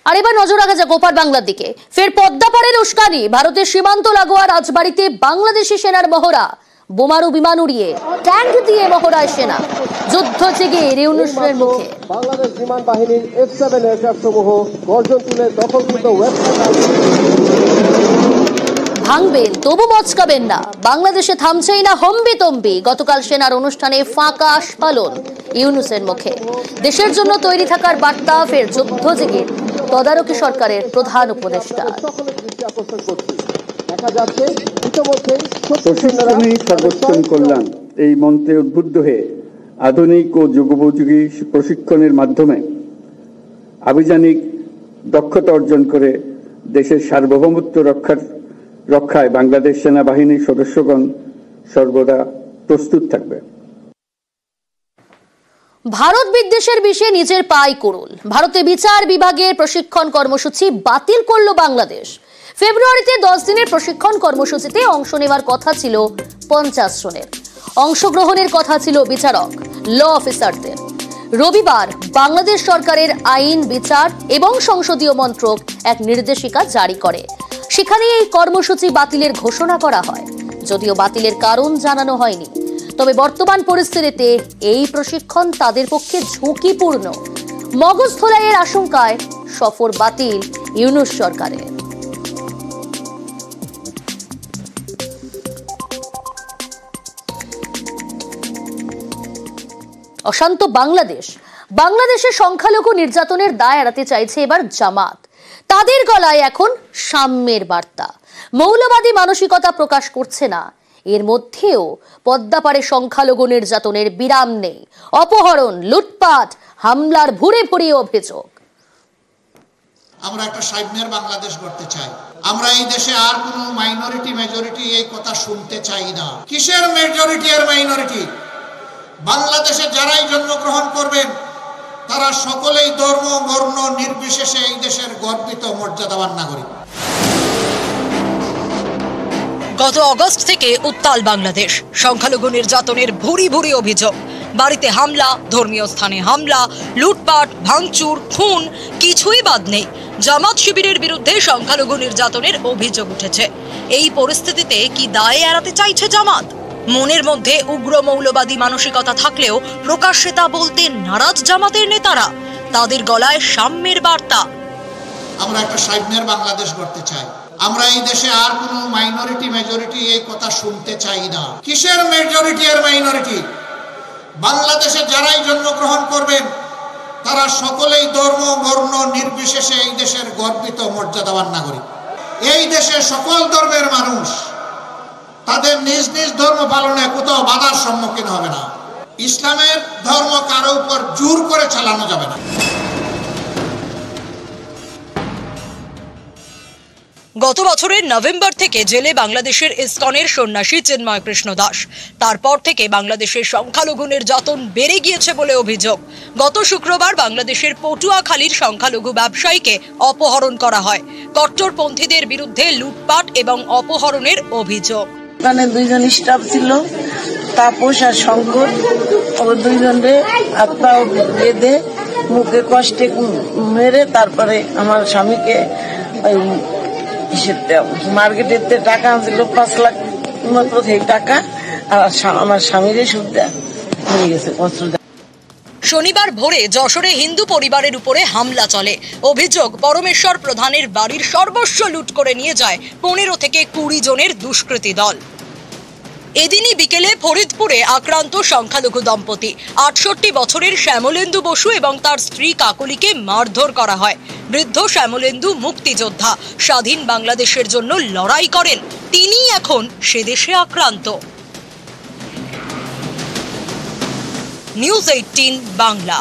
আর এবার নজর রাখা যাক ওপার বাংলার দিকে। ফের পদ্মাপাড়ের উস্কানি, ভারতের সীমান্ত লাগোয়া রাজবাড়িতে বাংলাদেশি সেনার মহড়া, বোমারু বিমান উড়িয়ে ট্যাঙ্ক দিয়ে মহড়ায় সেনা, যুদ্ধ জেগে ইউনূসের মুখে। বাংলাদেশ বিমান বাহিনীর F7 এয়ারক্রাফট সমূহ গর্জন তুলে দখলকৃত ভাঙবেন তবু মচকাবেন না, বাংলাদেশে থামছেই না হম্বিতম্বি। গতকাল সেনার অনুষ্ঠানে ফাঁকা আস্ফালন ইউনূসের মুখে। দেশের জন্য তৈরি থাকার বার্তা, ফের যুদ্ধ জেগে তদারকি সরকারের প্রধান উপদেষ্টা। সর্বোত্তম কল্যাণ এই মন্ত্রে উদ্বুদ্ধ হয়ে আধুনিক ও যুগোপযোগী প্রশিক্ষণের মাধ্যমে আভিযানিক দক্ষতা অর্জন করে দেশের সার্বভৌমত্ব রক্ষায় বাংলাদেশ সেনাবাহিনীর সদস্যগণ সর্বদা প্রস্তুত থাকবে। ভারত বিদ্বেষের বিষয়ে নিজের পাই কুড়ুল। ভারতে বিচার বিভাগের প্রশিক্ষণ কর্মসূচি বাতিল করল বাংলাদেশ। ফেব্রুয়ারিতে 10 দিনের প্রশিক্ষণ কর্মসূচিতে অংশ নেওয়ার কথা ছিল 50 জনের। অংশগ্রহণের কথা ছিল বিচারক, ল অফিসারদের। রবিবার বাংলাদেশ সরকারের আইন, বিচার এবং সংসদীয় মন্ত্রক এক নির্দেশিকা জারি করে। সেখানে এই কর্মসূচি বাতিলের ঘোষণা করা হয়, যদিও বাতিলের কারণ জানানো হয়নি। তবে বর্তমান পরিস্থিতিতে এই প্রশিক্ষণ তাদের পক্ষে ঝুঁকিপূর্ণ। মগজ ধোলাইয়ের আশঙ্কায় সফর বাতিল ইউনূস সরকারের। অশান্ত বাংলাদেশের সংখ্যালঘু নির্যাতনের দায় এড়াতে চাইছে এবার জামাত। তাদের গলায় এখন সাম্যের বার্তা। মৌলবাদী মানসিকতা প্রকাশ করছে না। এর মধ্যেও পদ্মাপাড়ে সংখ্যালঘু নির্যাতনের বিরাম নেই। অপহরণ, লুটপাট, হামলার ভুরে ভুরে অভিযোগ। আমরা একটা সাম্যের বাংলাদেশ গড়তে চাই। আমরা এই দেশে আর কোনো মাইনরিটি মেজরিটি এই কথা শুনতে চাই না। কিসের মেজরিটি আর মাইনরিটি? বাংলাদেশে যারাই জন্মগ্রহণ করবেন তারা সকলেই ধর্ম বর্ণ নির্বিশেষে এই দেশের গর্বিত মর্যাদাবান নাগরিক। গত আগস্ট থেকে উত্তাল বাংলাদেশ। সংখ্যালঘু নির্যাতনের ভুরি ভুরি অভিযোগ। বাড়িতে হামলা, ধর্মীয় স্থানে হামলা, লুটপাট, ভাঙচুর, খুন, কিছুই বাদ নেই। জামাত শিবিরের বিরুদ্ধে সংখ্যালঘু নির্যাতনের অভিযোগ উঠেছে। এই পরিস্থিতিতে কি দায় এড়াতে চাইছে জামাত? মনের মধ্যে উগ্র মৌলবাদী মানসিকতা থাকলেও প্রকাশ্যে তা বলতে নারাজ জামাতের নেতারা। তাদের গলায় সাম্যের বার্তা। আমরা একটা সাম্যের বাংলাদেশ গড়তে চাই। আমরা এই দেশে আর কোনো মাইনরিটি মেজরিটি এই কথা শুনতে চাই না। কিসের মেজরিটি আর মাইনরিটি? বাংলাদেশে যারাই জন্মগ্রহণ করবেন তারা সকলেই ধর্ম বর্ণ নির্বিশেষে এই দেশের গর্বিত মর্যাদাবান নাগরিক। এই দেশে সকল ধর্মের মানুষ তাদের নিজ নিজ ধর্ম পালনে কোথাও বাধার সম্মুখীন হবে না। ইসলামের ধর্ম কারো উপর জোর করে চালানো যাবে না। গত বছরের নভেম্বর থেকে জেলে বাংলাদেশের ইসকনের সন্ন্যাসী চিন্ময় কৃষ্ণ দাস। তারপর থেকে বাংলাদেশের সংখ্যালঘু নির্যাতন বেড়ে গিয়েছে বলে অভিযোগ। গত শুক্রবার বাংলাদেশের পটুয়াখালীর সংখ্যালঘু ব্যবসায়ীকে অপহরণ করা হয়। কট্টরপন্থীদের বিরুদ্ধে লুটপাট এবং অপহরণের অভিযোগ। ওখানে দুইজন স্টাফ ছিল, তাপস আর শঙ্কর। ওই দুইজনে আত্মা বেঁধে মুখে কষ্টে মেরে তারপরে আমার স্বামীকে মার্কেটের টাকা আনছিল 5 লাখ মতো, সেই টাকা আর আমার স্বামীরে সুদ নিয়ে গেছে। শনিবার ভোরে যশোরে হিন্দু পরিবারের উপরে হামলা চলে। অভিযোগ, পরমেশ্বর প্রধানের বাড়ির সর্বস্ব লুট করে নিয়ে যায় 15 থেকে 20 জনের দুষ্কৃতী দল। এদিনই বিকেলে ফরিদপুরে আক্রান্ত সংখ্যালঘু দম্পতি 68 বছরের শ্যামলেন্দু বসু এবং তার স্ত্রী কাকলিকে মারধর করা হয়। বৃদ্ধ শ্যামলেন্দু মুক্তিযোদ্ধা, স্বাধীন বাংলাদেশের জন্য লড়াই করেন। তিনি এখন সেদেশে আক্রান্ত। নিউজ 18 বাংলা।